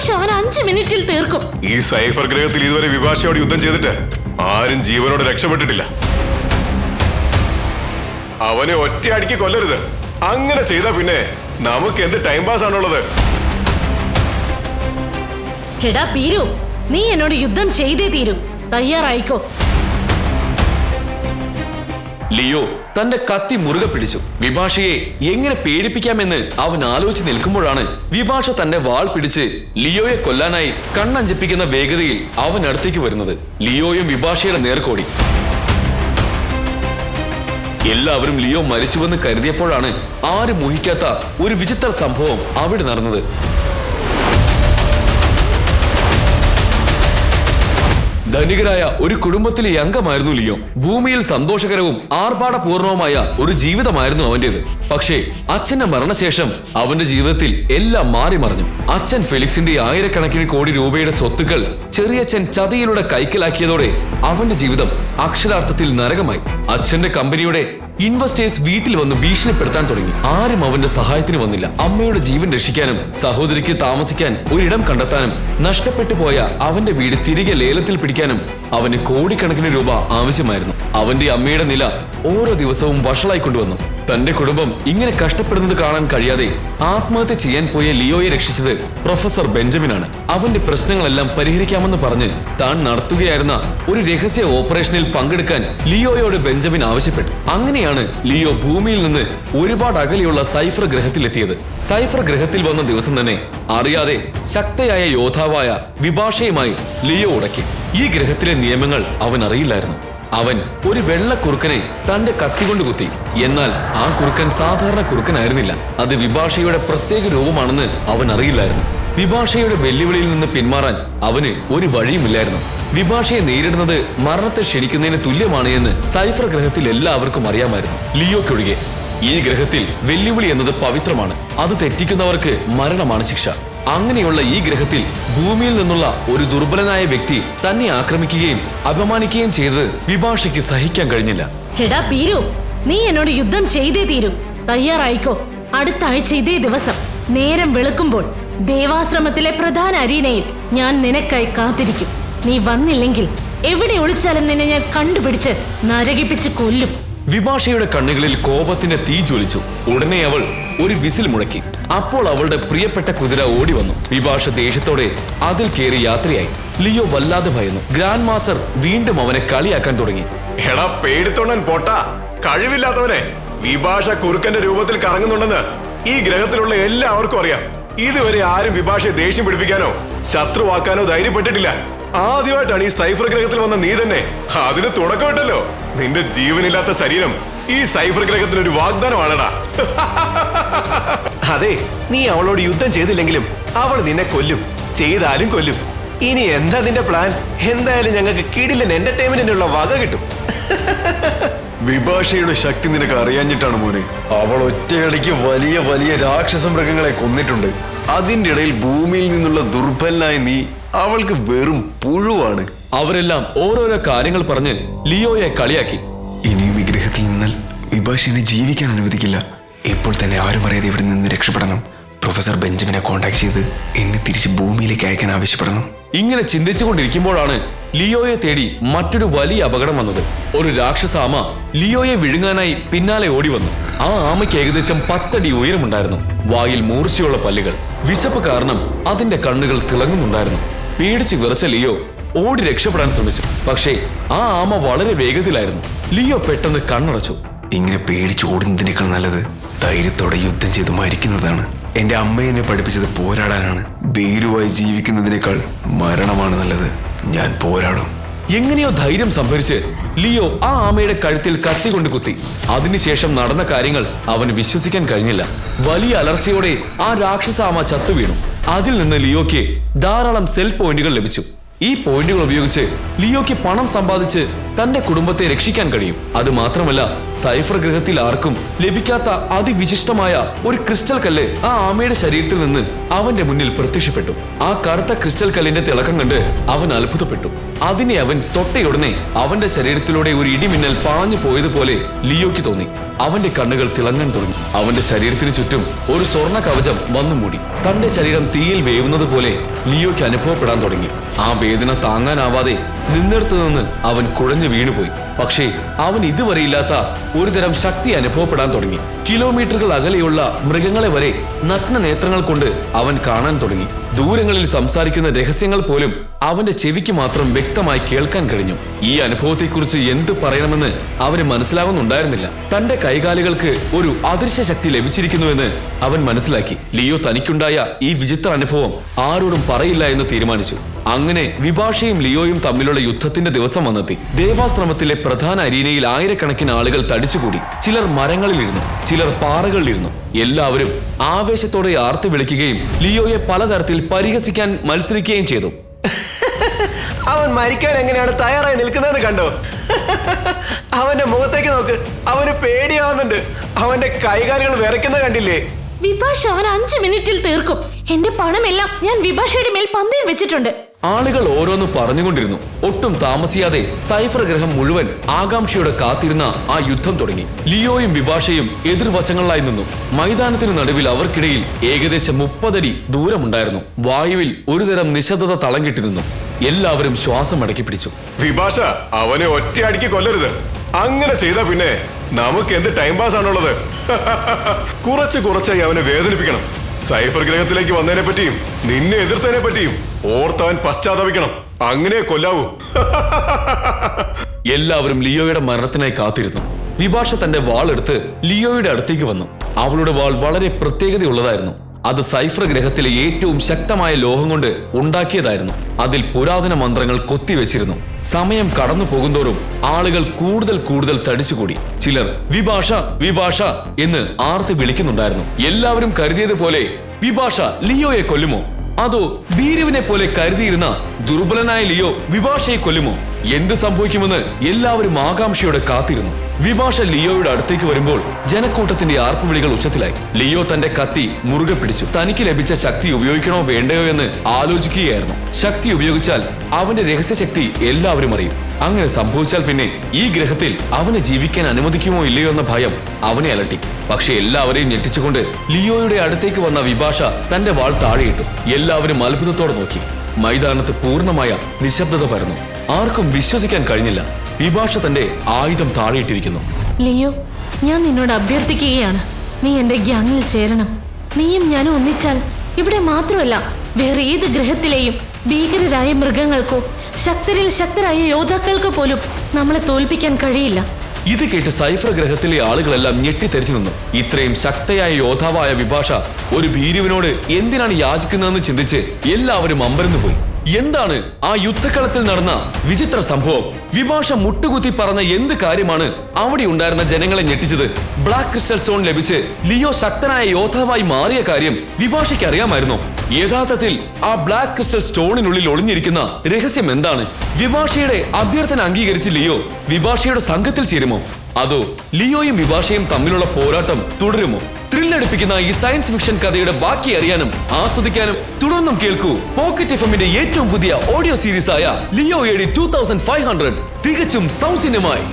വിഭാഷ അവൻ 5 മിനിറ്റിൽ തീർക്കും. ഈ സൈഫർ ഗ്രഹത്തിൽ ഇതുവരെ വിഭാഷയോട് യുദ്ധം ചെയ്തിട്ട് ആരും ജീവനോട് രക്ഷപ്പെട്ടിട്ടില്ല. അവനെ ഒറ്റയടിക്ക് കൊല്ലരുത്. അങ്ങനെ ചെയ്താ പിന്നെ നമുക്ക് എന്ത് ടൈം പാസ് ആണുള്ളത്? എടാ പീരു, നീ എന്നോട് യുദ്ധം ചെയ്തേ തീരും. തയ്യാറായിക്കോ. ലിയോ തന്റെ കത്തി മുറുകെ പിടിച്ചു. വിഭാഷയെ എങ്ങനെ പേടിപ്പിക്കാമെന്ന് അവൻ ആലോചിച്ച് നിൽക്കുമ്പോഴാണ് വിഭാഷ തന്റെ വാൾ പിടിച്ച് ലിയോയെ കൊല്ലാനായി കണ്ണഞ്ചിപ്പിക്കുന്ന വേഗതയിൽ അവൻ അടുത്തേക്ക് വരുന്നത്. ലിയോയും വിഭാഷയുടെ നേർക്കോടി. എല്ലാവരും ലിയോ മരിച്ചുവെന്ന് കരുതിയപ്പോഴാണ് ആരും ഊഹിക്കാത്ത ഒരു വിചിത്ര സംഭവം അവിടെ നടന്നത്. ധനികരായ ഒരു കുടുംബത്തിലെ അംഗമായിരുന്നു ലിയോ. ഭൂമിയിൽ സന്തോഷകരവും ആർഭാടപൂർണവുമായ ഒരു ജീവിതമായിരുന്നു അവന്റേത്. പക്ഷേ അച്ഛന്റെ മരണശേഷം അവന്റെ ജീവിതത്തിൽ എല്ലാം മാറി മറിഞ്ഞു. അച്ഛൻ ഫെലിക്സിന്റെ ആയിരക്കണക്കിന് കോടി രൂപയുടെ സ്വത്തുക്കൾ ചെറിയച്ഛൻ ചതിയിലൂടെ കൈക്കലാക്കിയതോടെ അവന്റെ ജീവിതം അക്ഷരാർത്ഥത്തിൽ നരകമായി. അച്ഛന്റെ കമ്പനിയുടെ ഇൻവെസ്റ്റേഴ്സ് വീട്ടിൽ വന്ന് ഭീഷണിപ്പെടുത്താൻ തുടങ്ങി. ആരും അവന്റെ സഹായത്തിന് വന്നില്ല. അമ്മയുടെ ജീവൻ രക്ഷിക്കാനും സഹോദരിക്ക് താമസിക്കാൻ ഒരിടം കണ്ടെത്താനും നഷ്ടപ്പെട്ടു പോയ അവന്റെ വീട് തിരികെ ലേലത്തിൽ പിടിക്കാനും അവന് കോടിക്കണക്കിന് രൂപ ആവശ്യമായിരുന്നു. അവന്റെ അമ്മയുടെ നില ഓരോ ദിവസവും വഷളായിക്കൊണ്ടുവന്നു. തന്റെ കുടുംബം ഇങ്ങനെ കഷ്ടപ്പെടുന്നത് കാണാൻ കഴിയാതെ ആത്മഹത്യ ചെയ്യാൻ പോയ ലിയോയെ രക്ഷിച്ചത് പ്രൊഫസർ ബെഞ്ചമിനാണ്. അവന്റെ പ്രശ്നങ്ങളെല്ലാം പരിഹരിക്കാമെന്ന് പറഞ്ഞ് താൻ നടത്തുകയായിരുന്ന ഒരു രഹസ്യ ഓപ്പറേഷനിൽ പങ്കെടുക്കാൻ ലിയോയോട് ബെഞ്ചമിൻ ആവശ്യപ്പെട്ടു. അങ്ങനെയാണ് ലിയോ ഭൂമിയിൽ നിന്ന് ഒരുപാട് അകലെയുള്ള സൈഫർ ഗ്രഹത്തിലെത്തിയത്. സൈഫർ ഗ്രഹത്തിൽ വന്ന ദിവസം തന്നെ അറിയാതെ ശക്തയായ യോദ്ധാവായ വിഭാഷയുമായി ലിയോ ഉടക്കി. ഈ ഗ്രഹത്തിലെ നിയമങ്ങൾ അവൻ അറിയില്ലായിരുന്നു. അവൻ ഒരു വെള്ള കുറുക്കനെ തന്റെ കത്തി കൊണ്ട് കുത്തി. എന്നാൽ ആ കുറുക്കൻ സാധാരണ കുറുക്കനായിരുന്നില്ല. അത് വിഭാഷയുടെ പ്രത്യേക രൂപമാണെന്ന് അവൻ അറിയില്ലായിരുന്നു. വിഭാഷയുടെ വെല്ലുവിളിയിൽ നിന്ന് പിന്മാറാൻ അവന് ഒരു വഴിയുമില്ലായിരുന്നു. വിഭാഷയെ നേരിടുന്നത് മരണത്തെ ക്ഷണിക്കുന്നതിന് തുല്യമാണ് എന്ന് സൈഫർ ഗ്രഹത്തിൽ എല്ലാവർക്കും അറിയാമായിരുന്നു, ലിയോയ്ക്കൊഴികെ. ഈ ഗ്രഹത്തിൽ വെല്ലുവിളി എന്നത് പവിത്രമാണ്. അത് തെറ്റിക്കുന്നവർക്ക് മരണമാണ് ശിക്ഷ. അങ്ങനെയുള്ള ഈ ഗ്രഹത്തിൽ ഭൂമിയിൽ നിന്നുള്ള ഒരു ദുർബലനായ വ്യക്തി തന്നെ ആക്രമിക്കുകയും അപമാനിക്കുകയും ചെയ്തത് വിഭാഷയ്ക്ക് സഹിക്കാൻ കഴിഞ്ഞില്ല. എടാ പീരു, നീ എന്നോട് യുദ്ധം ചെയ്തേ തീരും. തയ്യാറായിക്കോ. അടുത്ത ആഴ്ച ഇതേ ദിവസം നേരം വെളുക്കുമ്പോൾ ദേവാശ്രമത്തിലെ പ്രധാന അരീനയിൽ ഞാൻ നിനക്കായി കാത്തിരിക്കും. നീ വന്നില്ലെങ്കിൽ എവിടെ ഒളിച്ചാലും നിന്നെ ഞാൻ കണ്ടുപിടിച്ച് നരകിപ്പിച്ച് കൊല്ലും. വിഭാഷയുടെ കണ്ണുകളിൽ കോപത്തിന്റെ തീ ജ്വലിച്ചു. ഉടനെ അവൾ ഒരു വിസിൽ മുഴക്കി. അപ്പോൾ അവളുടെ പ്രിയപ്പെട്ട കുതിര ഓടി വന്നു. വിഭാഷ ദേഷ്യത്തോടെ അതിൽ കയറി യാത്രയായി. ലിയോ വല്ലാതെ ഭയന്നു. ഗ്രാൻഡ് മാസ്റ്റർ വീണ്ടും അവനെ കളിയാക്കാൻ തുടങ്ങി. എടാ പേടിത്തോണ്ടൻ പൊട്ടാ, കഴിവില്ലാത്തവനെ. വിഭാഷ കുറുക്കന്റെ രൂപത്തിൽ കറങ്ങുന്നുണ്ടെന്ന് ഈ ഗ്രഹത്തിലുള്ള എല്ലാവർക്കും അറിയാം. ഇതുവരെ ആരും വിഭാഷയെ ദേഷ്യം പിടിപ്പിക്കാനോ ശത്രുവാക്കാനോ ധൈര്യപ്പെട്ടിട്ടില്ല. ആദ്യമായിട്ടാണ് ഈ സൈഫർ ഗ്രഹത്തിൽ വന്ന നീ തന്നെ അതിന് തുടക്കമിട്ടല്ലോ. നിന്റെ ജീവനില്ലാത്ത ശരീരം ഈ സൈഫർ ഗ്രഹത്തിന് ഒരു വാഗ്ദാനമാണടാ. അതെ, നീ അവളോട് യുദ്ധം ചെയ്തില്ലെങ്കിലും അവൾ നിന്നെ കൊല്ലും. ചെയ്താലും കൊല്ലും. ഇനി എന്താ നിന്റെ പ്ലാൻ? എന്തായാലും ഞങ്ങൾക്ക് കിടിലൻ എന്റർടൈൻമെന്റിനുള്ള വക കിട്ടും. വിഭാഷയുടെ ശക്തി നിനക്ക് അറിയാഞ്ഞിട്ടാണ് മോനെ. അവൾ ഒറ്റയടിക്ക് വലിയ വലിയ രാക്ഷസ മൃഗങ്ങളെ കൊന്നിട്ടുണ്ട്. അതിന്റെ ഇടയിൽ ഭൂമിയിൽ നിന്നുള്ള ദുർബലനായ നീ അവൾക്ക് വെറും പുഴുവാണ്. അവരെല്ലാം ഓരോരോ കാര്യങ്ങൾ പറഞ്ഞ് ലിയോയെ കളിയാക്കി. ഇനിയും ഈ ഗ്രഹത്തിൽ നിന്നാൽ വിഭാഷനെ ജീവിക്കാൻ അനുവദിക്കില്ല. ഇപ്പോൾ തന്നെ ആരും അറിയാതെ ഇവിടെ നിന്ന് രക്ഷപ്പെടണം. പ്രൊഫസർ ബെഞ്ചമിനെ കോണ്ടാക്ട് ചെയ്ത് എന്നെ തിരിച്ച് ഭൂമിയിലേക്ക് അയക്കാൻ ആവശ്യപ്പെടണം. ഇങ്ങനെ ചിന്തിച്ചുകൊണ്ടിരിക്കുമ്പോഴാണ് ലിയോയെ തേടി മറ്റൊരു വലിയ അപകടം വന്നത്. ഒരു രാക്ഷസ ആമ ലിയോയെ വിഴുങ്ങാനായി പിന്നാലെ ഓടി വന്നു. ആ ആമയ്ക്ക് ഏകദേശം 10 അടി ഉയരമുണ്ടായിരുന്നു. വായിൽ മൂർച്ചയുള്ള പല്ലുകൾ. വിശപ്പ് കാരണം അതിന്റെ കണ്ണുകൾ തിളങ്ങുന്നുണ്ടായിരുന്നു. പേടിച്ച് വിറച്ച ലിയോ ഓടി രക്ഷപ്പെടാൻ ശ്രമിച്ചു. പക്ഷേ ആ ആമ വളരെ വേഗത്തിലായിരുന്നു. ലിയോ പെട്ടെന്ന് കണ്ണടച്ചു. ഇങ്ങനെ പേടിച്ച് ഓടുന്നതിനേക്കാൾ നല്ലത് ധൈര്യത്തോടെ യുദ്ധം ചെയ്ത് മരിക്കുന്നതാണ്. എന്റെ അമ്മ എന്നെ പഠിപ്പിച്ചത് പോരാടാനാണ്. ഭീരുവായി ജീവിക്കുന്നതിനേക്കാൾ മരണമാണ് നല്ലത്. ഞാൻ പോരാടും. എങ്ങനെയോ ധൈര്യം സംഭരിച്ച് ലിയോ ആ ആമയുടെ കഴുത്തിൽ കത്തി കൊണ്ട് കുത്തി. അതിനുശേഷം നടന്ന കാര്യങ്ങൾ അവന് വിശ്വസിക്കാൻ കഴിഞ്ഞില്ല. വലിയ അലർച്ചയോടെ ആ രാക്ഷസ ആമ ചത്തു വീണു. അതിൽ നിന്ന് ലിയോയ്ക്ക് ധാരാളം സെൽ പോയിന്റുകൾ ലഭിച്ചു. ഈ പോയിന്റുകൾ ഉപയോഗിച്ച് ലിയോയ്ക്ക് പണം സമ്പാദിച്ച് തന്റെ കുടുംബത്തെ രക്ഷിക്കാൻ കഴിയും. അത് മാത്രമല്ല, സൈഫർ ഗ്രഹത്തിൽ ആർക്കും ലഭിക്കാത്ത അതിവിശിഷ്ടമായ ഒരു ക്രിസ്റ്റൽ കല്ല് ആ ആമയുടെ ശരീരത്തിൽ നിന്ന് അവന്റെ മുന്നിൽ പ്രത്യക്ഷപ്പെട്ടു. ആ കറുത്ത ക്രിസ്റ്റൽ കല്ലിന്റെ തിളക്കം കണ്ട് അവൻ അത്ഭുതപ്പെട്ടു. അതിനെ അവൻ തൊട്ടയുടനെ അവന്റെ ശരീരത്തിലൂടെ ഒരു ഇടിമിന്നൽ പാഞ്ഞു പോയതുപോലെ ലിയോയ്ക്ക് തോന്നി. അവന്റെ കണ്ണുകൾ തിളങ്ങാൻ തുടങ്ങി. അവന്റെ ശരീരത്തിന് ചുറ്റും ഒരു സ്വർണ്ണ കവചം വന്നു മൂടി. തന്റെ ശരീരം തീയിൽ വേവുന്നത് പോലെ ലിയോയ്ക്ക് അനുഭവപ്പെടാൻ തുടങ്ങി. ആ വേദന താങ്ങാനാവാതെ നിന്നിടത്തു നിന്ന് അവൻ കുഴഞ്ഞു വീണുപോയി. പക്ഷേ അവൻ ഇതുവരെ ഇല്ലാത്ത ഒരുതരം ശക്തി അനുഭവപ്പെടാൻ തുടങ്ങി. കിലോമീറ്ററുകൾ അകലെയുള്ള മൃഗങ്ങളെ വരെ നഗ്ന നേത്രങ്ങൾ കൊണ്ട് അവൻ കാണാൻ തുടങ്ങി. ദൂരങ്ങളിൽ സംസാരിക്കുന്ന രഹസ്യങ്ങൾ പോലും അവന്റെ ചെവിക്ക് മാത്രം വ്യക്തമായി കേൾക്കാൻ കഴിഞ്ഞു. ഈ അനുഭവത്തെക്കുറിച്ച് എന്ത് പറയണമെന്ന് അവന് മനസ്സിലാവുന്നുണ്ടായിരുന്നില്ല. തന്റെ കൈകാലുകൾക്ക് ഒരു അദൃശ്യ ശക്തി ലഭിച്ചിരിക്കുന്നുവെന്ന് അവൻ മനസ്സിലാക്കി. ലിയോ തനിക്കുണ്ടായ ഈ വിചിത്ര അനുഭവം ആരോടും പറയില്ല എന്ന് തീരുമാനിച്ചു. അങ്ങനെ വിഭാഷയും ലിയോയും തമ്മിലുള്ള യുദ്ധത്തിന്റെ ദിവസം വന്നെത്തി. ദേവാശ്രമത്തിലെ പ്രധാന അരീനയിൽ ആയിരക്കണക്കിന് ആളുകൾ തടിച്ചുകൂടി. ചിലർ മരങ്ങളിലിരുന്നു, ചിലർ പാറകളിലിരുന്നു. എല്ലാവരും ആവേശത്തോടെ ആർത്തി വിളിക്കുകയും ലിയോയെ പലതരത്തിൽ പരിഹസിക്കാൻ മത്സരിക്കുകയും ചെയ്തു. അവൻ മരിക്കാൻ എങ്ങനെയാണ് തയ്യാറായി നിൽക്കുന്നതെന്ന് കണ്ടോ? അവന്റെ മുഖത്തേക്ക് നോക്ക്, അവന് പേടിയാവുന്നുണ്ട്. അവന്റെ കൈകാലുകൾ വിറയ്ക്കുന്നത് കണ്ടില്ലേ? വിഭാഷ അവൻ 5 മിനിറ്റിൽ തീർക്കും. എന്റെ പണമെല്ലാം ഞാൻ വിഭാഷയുടെ മേൽ പന്തയിൽ വെച്ചിട്ടുണ്ട്. ആളുകൾ ഓരോന്ന് പറഞ്ഞുകൊണ്ടിരുന്നു. ഒട്ടും താമസിയാതെ സൈഫർ ഗ്രഹം മുഴുവൻ ആകാംക്ഷയോടെ കാത്തിരുന്ന ആ യുദ്ധം തുടങ്ങി. ലിയോയും വിഭാഷയും എതിർവശങ്ങളിലായി നിന്നു. മൈതാനത്തിനു നടുവിൽ അവർക്കിടയിൽ ഏകദേശം 30 അടി ദൂരമുണ്ടായിരുന്നു. വായുവിൽ ഒരുതരം നിശബ്ദത തളം കെട്ടി നിന്നു. എല്ലാവരും ശ്വാസം അടക്കി പിടിച്ചു. വിഭാഷ, അവനെ ഒറ്റയടിക്ക് കൊല്ലരുത്. അങ്ങനെ ചെയ്താ പിന്നെ നമുക്ക് എന്ത് ടൈം പാസ് ആണുള്ളത്? കുറച്ചായി അവനെ വേദനിപ്പിക്കണം. സൈഫർ ഗ്രഹത്തിലേക്ക് വന്നതിനെ പറ്റിയും നിന്നെ എതിർത്തതിനെ പറ്റിയും ഓർത്തവൻ പശ്ചാത്തപിക്കണം. അങ്ങനെ കൊല്ലാവൂ. എല്ലാവരും ലിയോയുടെ മരണത്തിനായി കാത്തിരുന്നു. വിഭാഷ തന്റെ വാൾ എടുത്ത് ലിയോയുടെ അടുത്തേക്ക് വന്നു. അവളുടെ വാൾ വളരെ പ്രത്യേകതയുള്ളതായിരുന്നു. അത് സൈഫർ ഗ്രഹത്തിലെ ഏറ്റവും ശക്തമായ ലോഹം കൊണ്ട് ഉണ്ടാക്കിയതായിരുന്നു. അതിൽ പുരാതന മന്ത്രങ്ങൾ കൊത്തിവെച്ചിരുന്നു. സമയം കടന്നു പോകുന്തോറും ആളുകൾ കൂടുതൽ തടിച്ചുകൂടി. ചിലർ വിഭാഷ വിഭാഷ എന്ന് ആർത്തി വിളിക്കുന്നുണ്ടായിരുന്നു. എല്ലാവരും കരുതിയതുപോലെ വിഭാഷ ലിയോയെ കൊല്ലുമോ? അതോ ഭീരുവിനെ പോലെ കരുതിയിരുന്ന ദുർബലനായ ലിയോ വിഭാഷയെ കൊല്ലുമോ? എന്ത് സംഭവിക്കുമെന്ന് എല്ലാവരും ആകാംക്ഷയോടെ കാത്തിരുന്നു. വിഭാഷ ലിയോയുടെ അടുത്തേക്ക് വരുമ്പോൾ ജനക്കൂട്ടത്തിന്റെ ആർപ്പുവിളികൾ ഉച്ചത്തിലായി. ലിയോ തന്റെ കത്തി മുറുകെ പിടിച്ചു. തനിക്ക് ലഭിച്ച ശക്തി ഉപയോഗിക്കണോ വേണ്ടയോ എന്ന് ആലോചിക്കുകയായിരുന്നു. ശക്തി ഉപയോഗിച്ചാൽ അവന്റെ രഹസ്യശക്തി എല്ലാവരും അറിയും. അങ്ങനെ സംഭവിച്ചാൽ പിന്നെ ഈ ഗ്രഹത്തിൽ അവനെ ജീവിക്കാൻ അനുവദിക്കുമോ ഇല്ലയോ എന്ന ഭയം അവനെ അലട്ടി. പക്ഷെ എല്ലാവരെയും ഞെട്ടിച്ചുകൊണ്ട് ലിയോയുടെ അടുത്തേക്ക് വന്ന വിഭാഷ തന്റെ വാൾ താഴെയിട്ടു. എല്ലാവരും അത്ഭുതത്തോടെ നോക്കി. മൈതാനത്ത് പൂർണ്ണമായ നിശബ്ദത പരന്നു. ആർക്കും വിശ്വസിക്കാൻ കഴിഞ്ഞില്ല. വിഭാഷ തന്റെ ആയുധം താഴെയിട്ടിരിക്കുന്നു. ലിയോ, ഞാൻ നിന്നോട് അഭ്യർത്ഥിക്കുകയാണ്, നീ എന്റെ ഗ്യാങ്ങിൽ ചേരണം. നീയും ഞാനും ഒന്നിച്ചാൽ ഇവിടെ മാത്രമല്ല വേറെ ഏത് ഗ്രഹത്തിലെയും ഭീകരരായ മൃഗങ്ങൾക്കോ ശക്തരായ യോദ്ധാക്കൾക്ക് പോലും നമ്മളെ തോൽപ്പിക്കാൻ കഴിയില്ല. ഇത് കേട്ട് സൈഫർ ഗ്രഹത്തിലെ ആളുകളെല്ലാം ഞെട്ടിത്തെറിച്ചു നിന്നു. ഇത്രയും ശക്തയായ യോദ്ധാവായ വിഭാഷ ഒരു ഭീരുവിനോട് എന്തിനാണ് യാചിക്കുന്നതെന്ന് ചിന്തിച്ച് എല്ലാവരും അമ്പരന്നു പോയി. എന്താണ് ആ യുദ്ധക്കളത്തിൽ നടന്ന വിചിത്ര സംഭവം? വിഭാഷ മുട്ടുകുത്തി പറഞ്ഞ എന്ത് കാര്യമാണ് അവിടെ ഉണ്ടായിരുന്ന ജനങ്ങളെ ഞെട്ടിച്ചത്? ബ്ലാക്ക് ക്രിസ്റ്റൽ സ്റ്റോൺ ലഭിച്ച് ലിയോ ശക്തനായ യോദ്ധാവായി മാറിയ കാര്യം വിഭാഷയ്ക്ക് അറിയാമായിരുന്നോ? യഥാർത്ഥത്തിൽ ആ ബ്ലാക്ക് ക്രിസ്റ്റൽ സ്റ്റോണിനുള്ളിൽ ഒളിഞ്ഞിരിക്കുന്ന രഹസ്യം എന്താണ്? വിഭാഷയുടെ അഭ്യർത്ഥന അംഗീകരിച്ച് ലിയോ വിഭാഷയുടെ സംഘത്തിൽ ചേരുമോ? അതോ ലിയോയും വിഭാഷയും തമ്മിലുള്ള പോരാട്ടം തുടരുമോ? ത്രില്ലടിപ്പിക്കുന്ന ഈ സയൻസ് ഫിക്ഷൻ കഥയുടെ ബാക്കി അറിയാനും ആസ്വദിക്കാനും തുടർന്നും കേൾക്കൂ പോക്കറ്റ് എഫ്എമ്മിന്റെ ഏറ്റവും പുതിയ ഓഡിയോ സീരീസ് ആയ ലിയോ AD 2500 തികച്ചും സൗജന്യമായി.